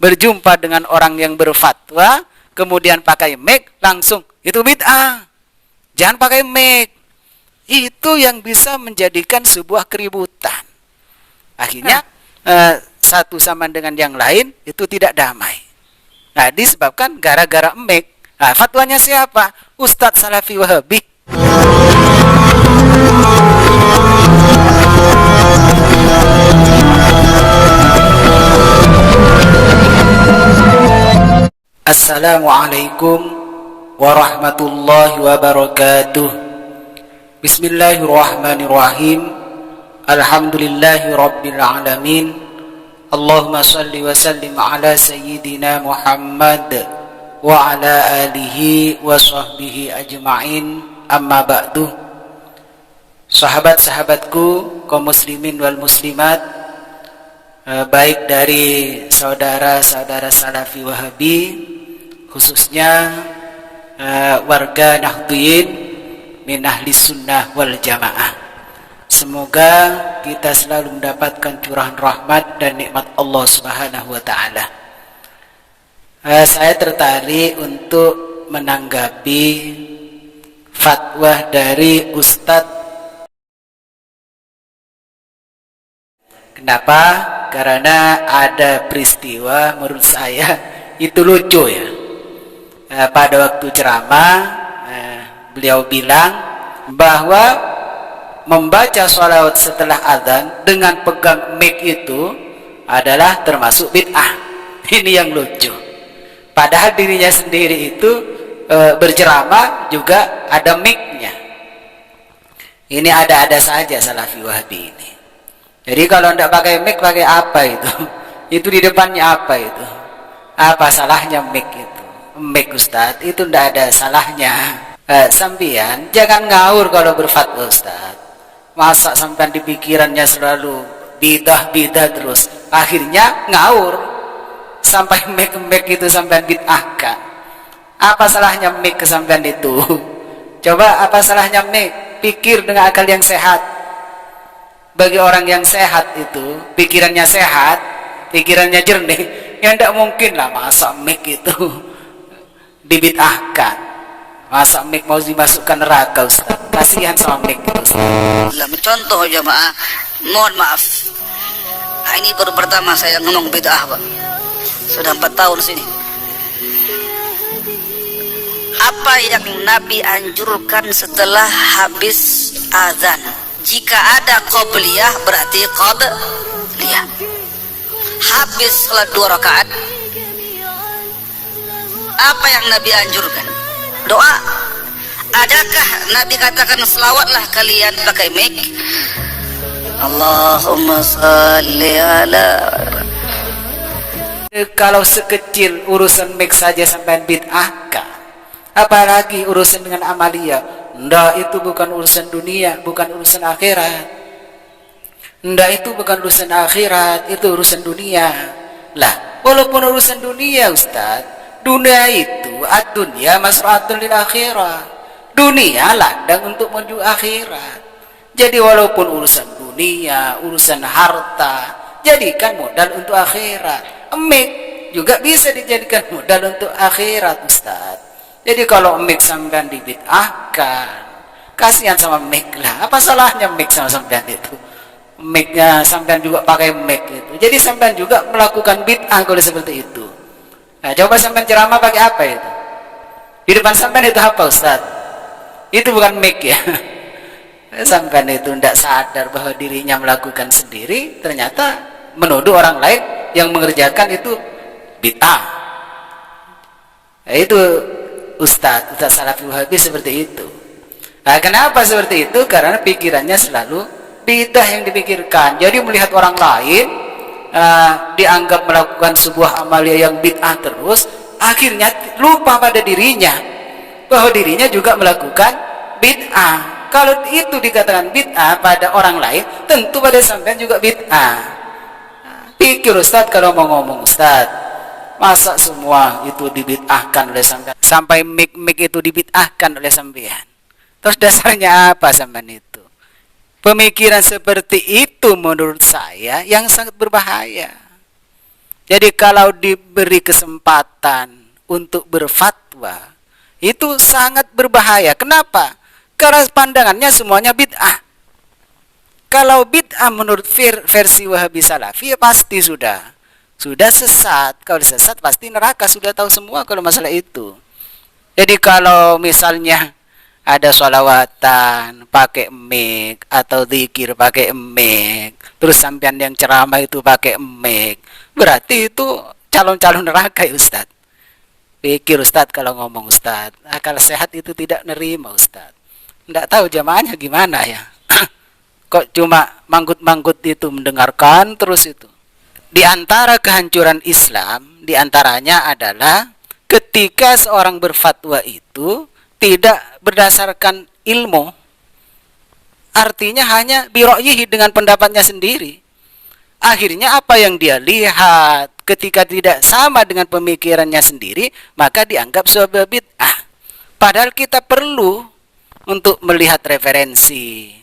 berjumpa dengan orang yang berfatwa, kemudian pakai mic, langsung itu bid'ah. Jangan pakai mic. Itu yang bisa menjadikan sebuah keributan. Akhirnya satu sama dengan yang lain itu tidak damai. Nah, disebabkan gara-gara mic. Nah, fatwanya siapa? Ustadz Salafi Wahabi. Assalamualaikum warahmatullahi wabarakatuh. Bismillahirrahmanirrahim. Alhamdulillahi rabbil alamin. Allahumma salli wa sallim ala sayyidina Muhammad wa ala alihi wa sahbihi ajma'in. Amma ba'du. Sahabat-sahabatku, kaum muslimin wal muslimat, baik dari saudara-saudara Salafi Wahabi, khususnya warga Nahdliyin min ahli sunnah wal jamaah. Semoga kita selalu mendapatkan curahan rahmat dan nikmat Allah Subhanahu wa ta'ala. Saya tertarik untuk menanggapi fatwa dari Ustadz. Kenapa? Karena ada peristiwa menurut saya itu lucu ya. Pada waktu ceramah beliau bilang bahwa membaca sholawat setelah azan dengan pegang mic itu adalah termasuk bid'ah. Ini yang lucu. Padahal dirinya sendiri itu berceramah juga ada mic-nya. Ini ada-ada saja Salafi Wahabi ini. Jadi kalau tidak pakai mic, pakai apa itu? Itu di depannya apa itu? Apa salahnya mic itu? Mic Ustadz, itu tidak ada salahnya. Sampian jangan ngawur kalau berfatwa Ustadz. Masa sampai di pikirannya selalu bidah terus, akhirnya ngawur sampai mic itu sampai bid'ahkan. Apa salahnya mic kesampean itu? Coba apa salahnya mic? Pikir dengan akal yang sehat. Bagi orang yang sehat itu, pikirannya sehat, pikirannya jernih, ya tidak mungkin lah masa mic itu dibid'ahkan. Masa mic mau dimasukkan neraka Ustaz? Kasihan sama mic itu Ustaz. Contoh jamaah, mohon maaf, ini baru pertama saya ngomong bid'ah Pak. Sudah 4 tahun sini. Apa yang Nabi anjurkan setelah habis azan? Jika ada qobliyah berarti qobliyah. Habis salat 2 rakaat, apa yang Nabi anjurkan? Doa. Adakah Nabi katakan selawatlah kalian pakai mic? Allahumma salli ala. Kalau sekecil urusan mic saja sampai bid'ahkan, apalagi urusan dengan amalia. Ndak, itu bukan urusan dunia, bukan urusan akhirat. Ndak, itu bukan urusan akhirat, itu urusan dunia. Lah, walaupun urusan dunia Ustaz, dunia itu ad-dunya masra'atun lil akhirah. Dunia ladang untuk menuju akhirat. Jadi walaupun urusan dunia, urusan harta, jadikan modal untuk akhirat. Mic juga bisa dijadikan modal untuk akhirat Ustaz. Jadi kalau mic sampean dibid'ahkan, kasihan sama mic lah. Apa salahnya mic sama sampean itu? Mic-nya sampean juga pakai mic itu. Jadi sampean juga melakukan bid'ah kalau seperti itu. Nah, coba sampean ceramah pakai apa itu? Di depan sampean itu apa Ustaz? Itu bukan mic ya. Sampean itu tidak sadar bahwa dirinya melakukan sendiri, ternyata menuduh orang lain yang mengerjakan itu bid'ah. Nah, itu Ustadz Salafi Wahabi seperti itu. Nah, kenapa seperti itu? Karena pikirannya selalu bidah yang dipikirkan. Jadi melihat orang lain dianggap melakukan sebuah amalia yang bid'ah terus, akhirnya lupa pada dirinya bahwa dirinya juga melakukan bid'ah. Kalau itu dikatakan bid'ah pada orang lain, tentu pada sampean juga bid'ah. Pikir Ustadz kalau mau ngomong Ustadz, masa semua itu dibid'ahkan oleh sampean? Sampai mic itu dibid'ahkan oleh sampean. Terus dasarnya apa sampean itu? Pemikiran seperti itu menurut saya yang sangat berbahaya. Jadi kalau diberi kesempatan untuk berfatwa, itu sangat berbahaya. Kenapa? Karena pandangannya semuanya bid'ah. Kalau bid'ah menurut versi Wahabi Salafi, ya pasti sudah sesat. Kalau sesat pasti neraka, sudah tahu semua kalau masalah itu. Jadi kalau misalnya ada sholawatan pakai mic atau zikir pakai mic, terus sampean yang ceramah itu pakai mic, berarti itu calon-calon neraka ya Ustaz. Pikir Ustaz kalau ngomong Ustaz, akal sehat itu tidak nerima Ustaz. Tidak tahu jamaahnya gimana ya. Kok cuma manggut-manggut itu mendengarkan terus itu. Di antara kehancuran Islam, di antaranya adalah ketika seorang berfatwa itu tidak berdasarkan ilmu. Artinya hanya biro'yihi, dengan pendapatnya sendiri. Akhirnya apa yang dia lihat ketika tidak sama dengan pemikirannya sendiri, maka dianggap sebuah bid'ah. Padahal kita perlu untuk melihat referensi.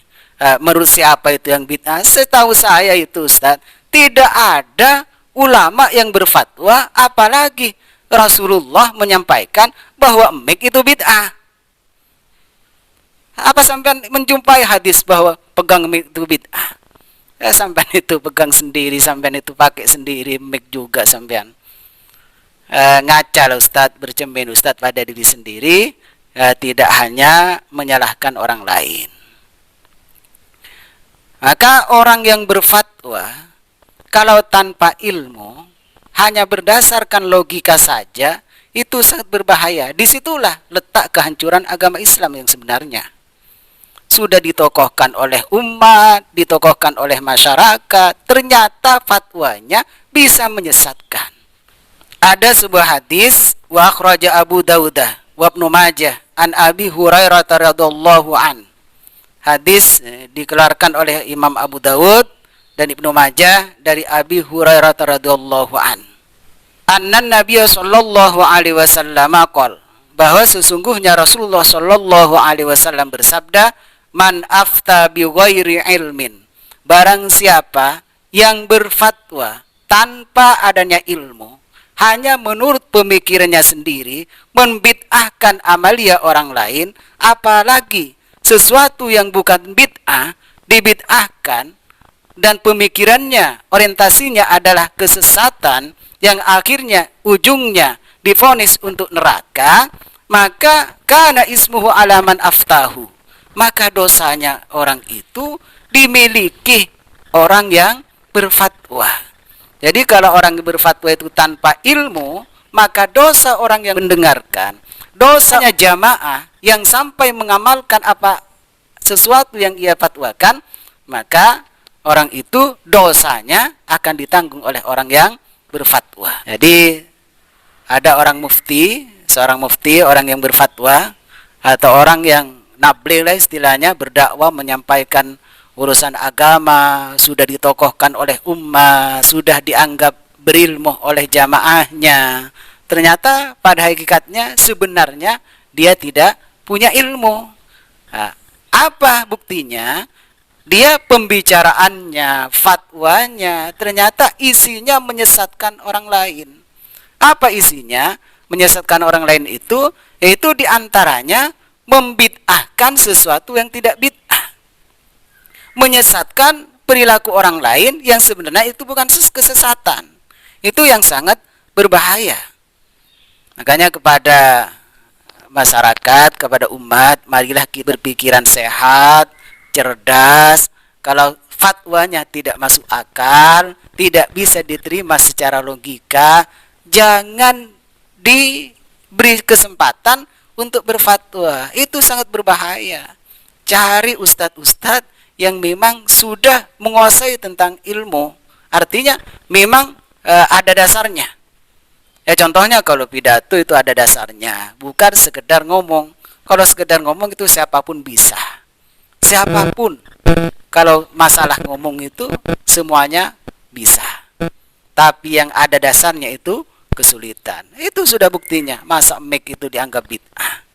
Menurut siapa itu yang bid'ah? Setahu saya itu Ustaz, tidak ada ulama yang berfatwa, apalagi Rasulullah menyampaikan bahwa mic itu bid'ah. Apa sampean menjumpai hadis bahwa pegang mic itu bid'ah? Sampean itu pegang sendiri, sampean itu pakai sendiri mic juga sampean. Ngaca lah Ustaz, bercermin Ustaz pada diri sendiri, tidak hanya menyalahkan orang lain. Maka orang yang berfatwa kalau tanpa ilmu, hanya berdasarkan logika saja, itu sangat berbahaya. Disitulah letak kehancuran agama Islam yang sebenarnya. Sudah ditokohkan oleh umat, ditokohkan oleh masyarakat, ternyata fatwanya bisa menyesatkan. Ada sebuah hadis, wa akhraja Abu Dawudah wa Ibnu Majah an Abi Hurairah radhiyallahu an. Hadis dikeluarkan oleh Imam Abu Dawud dan Ibnu Majah dari Abi Hurairah radhiyallahu an. Annan Nabiy sallallahu alaihi wasallam qol, bahwa sesungguhnya Rasulullah sallallahu alaihi wasallam bersabda, man afta bi ghairi ilmin, barang siapa yang berfatwa tanpa adanya ilmu, hanya menurut pemikirannya sendiri, membid'ahkan amalia orang lain, apalagi sesuatu yang bukan bid'ah dibid'ahkan, dan pemikirannya, orientasinya adalah kesesatan yang akhirnya ujungnya divonis untuk neraka, maka kana ismuhu alaman aftahu, maka dosanya orang itu dimiliki orang yang berfatwa. Jadi kalau orang berfatwa itu tanpa ilmu, maka dosa orang yang mendengarkan, dosanya jamaah yang sampai mengamalkan apa sesuatu yang ia fatwakan, maka orang itu dosanya akan ditanggung oleh orang yang berfatwa. Jadi ada orang mufti, seorang mufti, orang yang berfatwa, atau orang yang nabligh lah istilahnya, berdakwah menyampaikan urusan agama, sudah ditokohkan oleh ummah, sudah dianggap berilmu oleh jamaahnya. Ternyata pada hakikatnya sebenarnya dia tidak punya ilmu. Nah, apa buktinya? Dia pembicaraannya, fatwanya, ternyata isinya menyesatkan orang lain. Apa isinya? Menyesatkan orang lain itu, yaitu diantaranya membid'ahkan sesuatu yang tidak bid'ah. Menyesatkan perilaku orang lain yang sebenarnya itu bukan kesesatan. Itu yang sangat berbahaya. Makanya kepada masyarakat, kepada umat, marilah kita berpikiran sehat, cerdas. Kalau fatwanya tidak masuk akal, tidak bisa diterima secara logika, jangan diberi kesempatan untuk berfatwa. Itu sangat berbahaya. Cari ustadz-ustadz yang memang sudah menguasai tentang ilmu. Artinya memang ada dasarnya. Ya contohnya kalau pidato itu ada dasarnya, bukan sekedar ngomong. Kalau sekedar ngomong itu siapapun bisa. Siapapun. Kalau masalah ngomong itu semuanya bisa. Tapi yang ada dasarnya itu kesulitan. Itu sudah buktinya. Masa mic itu dianggap bid'ah.